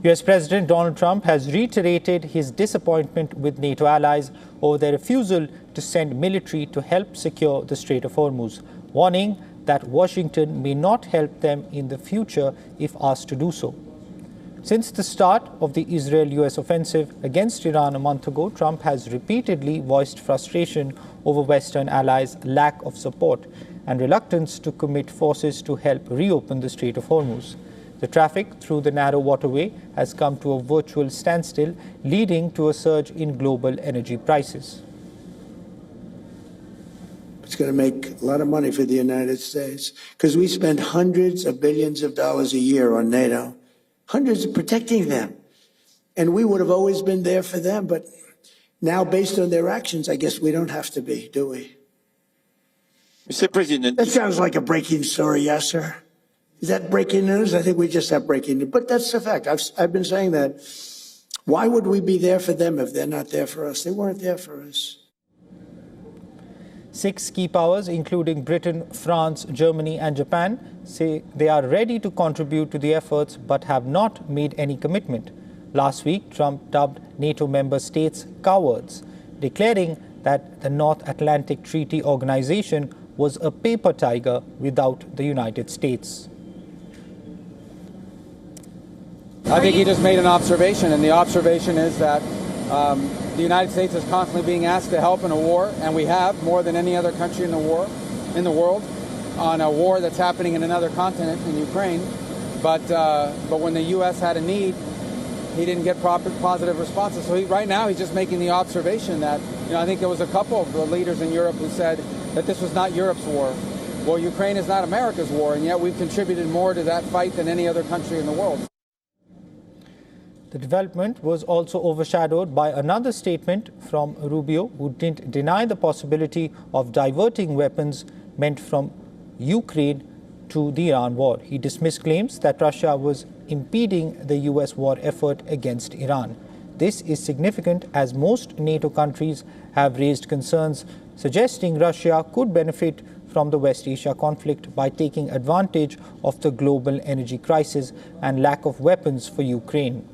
US President Donald Trump has reiterated his disappointment with NATO allies over their refusal to send military to help secure the Strait of Hormuz, warning that Washington may not help them in the future if asked to do so. Since the start of the Israel-US offensive against Iran a month ago, Trump has repeatedly voiced frustration over Western allies' lack of support and reluctance to commit forces to help reopen the Strait of Hormuz. The traffic through the narrow waterway has come to a virtual standstill, leading to a surge in global energy prices. It's going to make a lot of money for the United States because we spend hundreds of billions of dollars a year on NATO. Hundreds of protecting them. And we would have always been there for them. But now, based on their actions, I guess we don't have to be, do we? Mr. President. That sounds like a breaking story, yes, sir. Is that breaking news? I think we just have breaking news. But that's the fact. I've been saying that. Why would we be there for them if they're not there for us? They weren't there for us. 6 key powers, including Britain, France, Germany and Japan, say they are ready to contribute to the efforts but have not made any commitment. Last week, Trump dubbed NATO member states cowards, declaring that the North Atlantic Treaty Organization was a paper tiger without the United States. I think he just made an observation, and the observation is that the United States is constantly being asked to help in a war, and we have more than any other country in the world, on a war that's happening in another continent, in Ukraine. But when the U.S. had a need, he didn't get proper positive responses. So right now he's just making the observation that, I think there was a couple of the leaders in Europe who said that this was not Europe's war. Well, Ukraine is not America's war, and yet we've contributed more to that fight than any other country in the world. The development was also overshadowed by another statement from Rubio, who didn't deny the possibility of diverting weapons meant from Ukraine to the Iran war. He dismissed claims that Russia was impeding the US war effort against Iran. This is significant as most NATO countries have raised concerns suggesting Russia could benefit from the West Asia conflict by taking advantage of the global energy crisis and lack of weapons for Ukraine.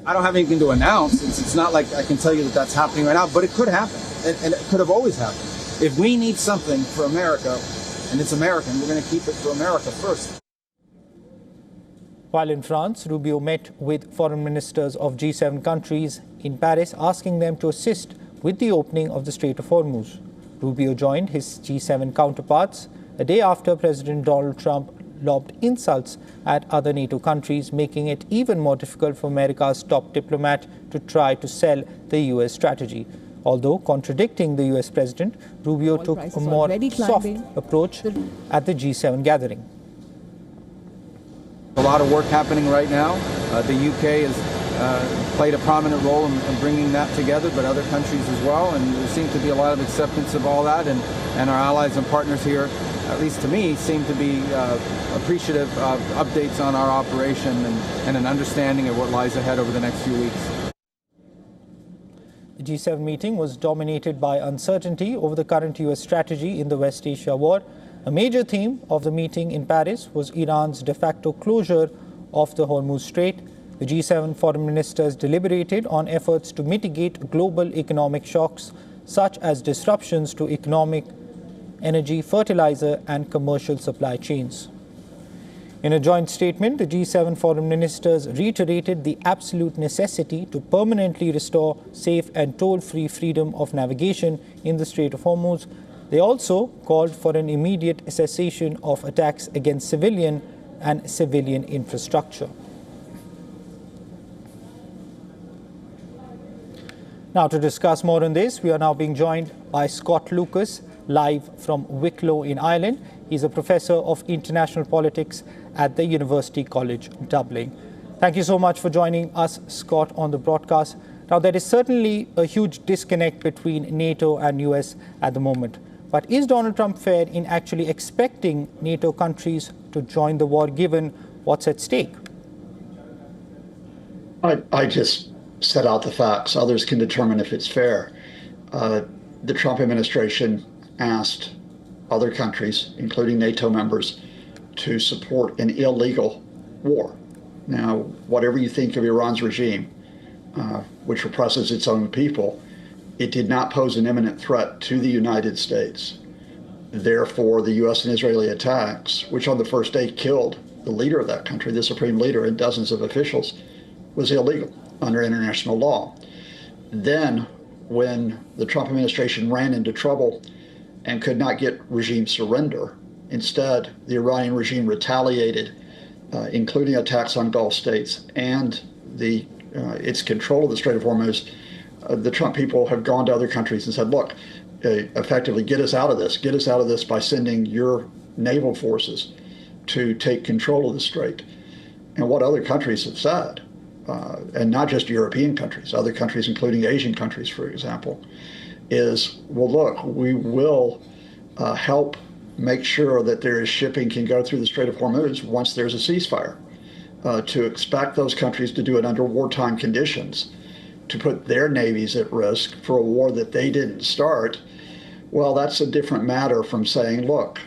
I don't have anything to announce. It's not like I can tell you that that's happening right now, but it could happen, and it could have always happened. If we need something for America, and it's American, we're going to keep it for America first. While in France, Rubio met with foreign ministers of G7 countries in Paris, asking them to assist with the opening of the Strait of Hormuz. Rubio joined his G7 counterparts a day after President Donald Trump lobbed insults at other NATO countries, making it even more difficult for America's top diplomat to try to sell the U.S. strategy. Although contradicting the U.S. president, Rubio took a more soft approach at the G7 gathering. A lot of work happening right now. The UK has played a prominent role in bringing that together, but other countries as well. And there seems to be a lot of acceptance of all that. And our allies and partners here, at least to me, seem to be appreciative of updates on our operation and an understanding of what lies ahead over the next few weeks. The G7 meeting was dominated by uncertainty over the current U.S. strategy in the West Asia war. A major theme of the meeting in Paris was Iran's de facto closure of the Hormuz Strait. The G7 foreign ministers deliberated on efforts to mitigate global economic shocks, such as disruptions to economic, energy, fertilizer, and commercial supply chains. In a joint statement, the G7 foreign ministers reiterated the absolute necessity to permanently restore safe and toll-free freedom of navigation in the Strait of Hormuz. They also called for an immediate cessation of attacks against civilian and civilian infrastructure. Now, to discuss more on this, we are now being joined by Scott Lucas, live from Wicklow in Ireland. He's a professor of international politics at the University College Dublin. Thank you so much for joining us, Scott, on the broadcast. Now, there is certainly a huge disconnect between NATO and US at the moment. But is Donald Trump fair in actually expecting NATO countries to join the war, given what's at stake? I just set out the facts. Others can determine if it's fair. The Trump administration asked other countries, including NATO members, to support an illegal war. Now, whatever you think of Iran's regime, which represses its own people, it did not pose an imminent threat to the United States. Therefore, the U.S. and Israeli attacks, which on the first day killed the leader of that country, the supreme leader, and dozens of officials, was illegal under international law. Then, when the Trump administration ran into trouble and could not get regime surrender, instead, the Iranian regime retaliated, including attacks on Gulf states and its control of the Strait of Hormuz. The Trump people have gone to other countries and said, look, effectively get us out of this by sending your naval forces to take control of the strait. And what other countries have said, and not just European countries, other countries, including Asian countries, for example, is, well, look, we will help make sure that there is shipping can go through the Strait of Hormuz once there's a ceasefire, to expect those countries to do it under wartime conditions, to put their navies at risk for a war that they didn't start. Well, that's a different matter from saying, look,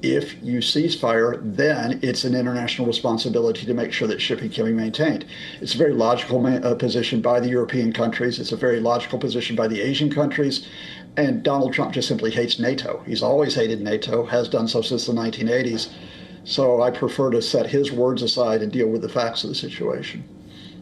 if you ceasefire, then it's an international responsibility to make sure that shipping can be maintained. It's a very logical position by the European countries. It's a very logical position by the Asian countries. And Donald Trump just simply hates NATO. He's always hated NATO, has done so since the 1980s. So I prefer to set his words aside and deal with the facts of the situation.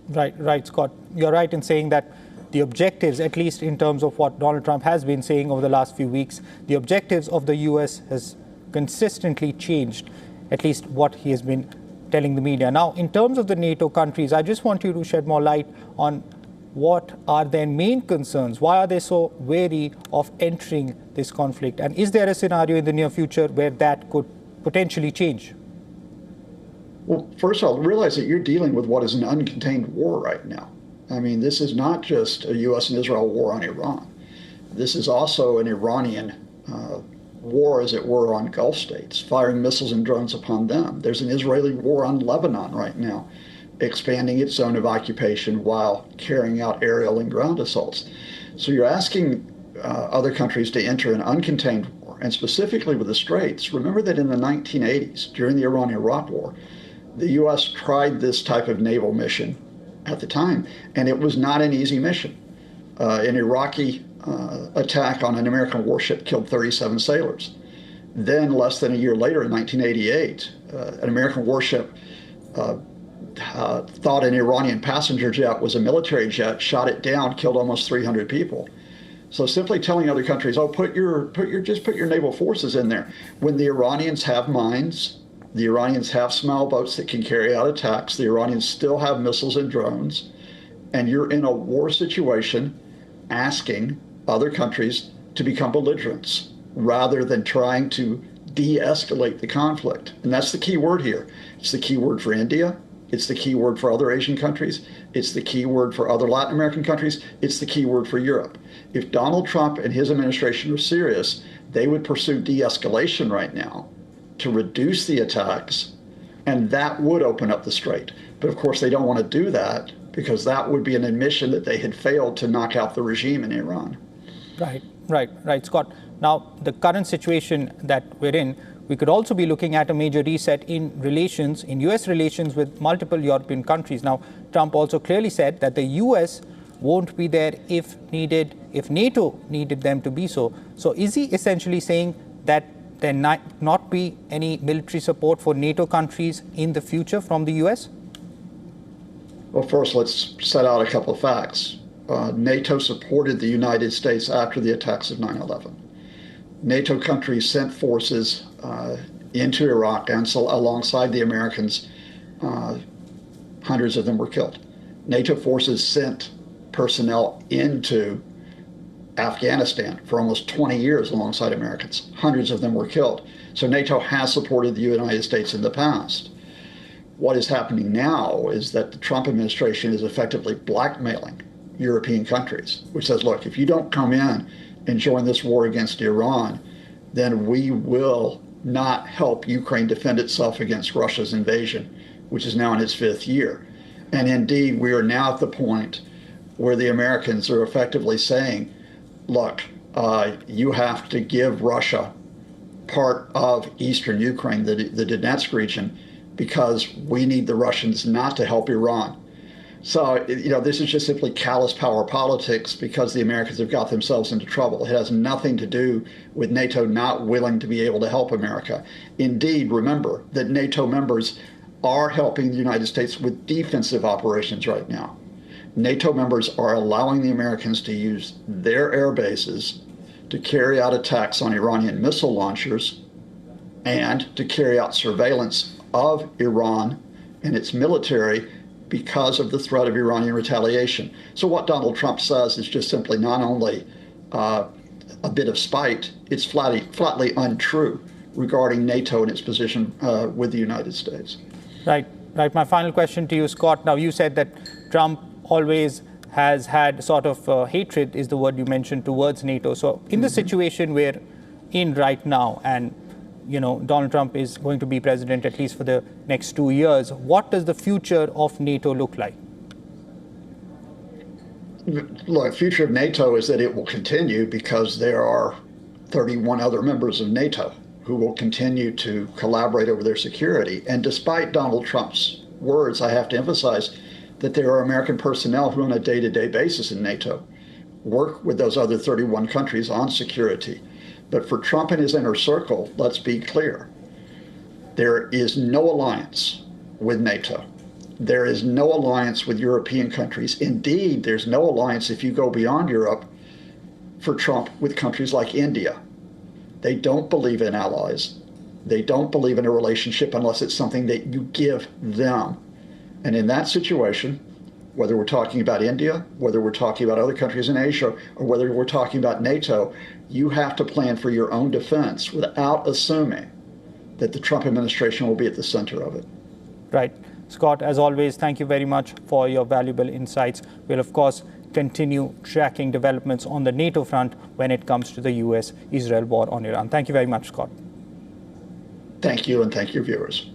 Right, Scott. You're right in saying that the objectives, at least in terms of what Donald Trump has been saying over the last few weeks, the objectives of the U.S. has consistently changed, at least what he has been telling the media. Now, in terms of the NATO countries, I just want you to shed more light on what are their main concerns. Why are they so wary of entering this conflict? And is there a scenario in the near future where that could potentially change? Well, first of all, realize that you're dealing with what is an uncontained war right now. I mean, this is not just a U.S. and Israel war on Iran. This is also an Iranian war, as it were, on Gulf states, firing missiles and drones upon them. There's an Israeli war on Lebanon right now, expanding its zone of occupation while carrying out aerial and ground assaults. So you're asking other countries to enter an uncontained war, and specifically with the Straits. Remember that in the 1980s, during the Iran-Iraq War, the U.S. tried this type of naval mission at the time, and it was not an easy mission. An Iraqi attack on an American warship killed 37 sailors. Then, less than a year later, in 1988, an American warship thought an Iranian passenger jet was a military jet, shot it down, killed almost 300 people. So simply telling other countries, oh, just put your naval forces in there. When the Iranians have mines, the Iranians have small boats that can carry out attacks, the Iranians still have missiles and drones, and you're in a war situation asking other countries to become belligerents rather than trying to de-escalate the conflict. And that's the key word here. It's the key word for India. It's the key word for other Asian countries. It's the key word for other Latin American countries. It's the key word for Europe. If Donald Trump and his administration were serious, they would pursue de-escalation right now to reduce the attacks, and that would open up the strait. But of course, they don't want to do that because that would be an admission that they had failed to knock out the regime in Iran. Right, Scott. Now, the current situation that we're in, we could also be looking at a major reset in U.S. relations with multiple European countries. Now, Trump also clearly said that the U.S. won't be there if needed, if NATO needed them to be so. So is he essentially saying that there not be any military support for NATO countries in the future from the U.S.? Well, first, let's set out a couple of facts. NATO supported the United States after the attacks of 9/11. NATO countries sent forces into Iraq, and so alongside the Americans, hundreds of them were killed. NATO forces sent personnel into Afghanistan for almost 20 years alongside Americans. Hundreds of them were killed. So NATO has supported the United States in the past. What is happening now is that the Trump administration is effectively blackmailing European countries, which says, look, if you don't come in and join this war against Iran, then we will not help Ukraine defend itself against Russia's invasion, which is now in its 5th year. And indeed, we are now at the point where the Americans are effectively saying, look, you have to give Russia part of eastern Ukraine, the Donetsk region, because we need the Russians not to help Iran. So, this is just simply callous power politics because the Americans have got themselves into trouble. It has nothing to do with NATO not willing to be able to help America. Indeed, remember that NATO members are helping the United States with defensive operations right now. NATO members are allowing the Americans to use their air bases to carry out attacks on Iranian missile launchers and to carry out surveillance of Iran and its military because of the threat of Iranian retaliation. So what Donald Trump says is just simply not only a bit of spite, it's flatly untrue regarding NATO and its position with the United States. Right. My final question to you, Scott. Now, you said that Trump always has had sort of hatred, is the word you mentioned, towards NATO. So in the situation we're in right now, and Donald Trump is going to be president at least for the next 2 years, what does the future of NATO look like? Look, the future of NATO is that it will continue because there are 31 other members of NATO who will continue to collaborate over their security. And despite Donald Trump's words, I have to emphasize that there are American personnel who on a day-to-day basis in NATO work with those other 31 countries on security. But for Trump and his inner circle, let's be clear, there is no alliance with NATO. There is no alliance with European countries. Indeed, there's no alliance if you go beyond Europe for Trump with countries like India. They don't believe in allies. They don't believe in a relationship unless it's something that you give them. And in that situation, whether we're talking about India, whether we're talking about other countries in Asia, or whether we're talking about NATO, you have to plan for your own defense without assuming that the Trump administration will be at the center of it. Right. Scott, as always, thank you very much for your valuable insights. We'll, of course, continue tracking developments on the NATO front when it comes to the US-Israel war on Iran. Thank you very much, Scott. Thank you, and thank your viewers.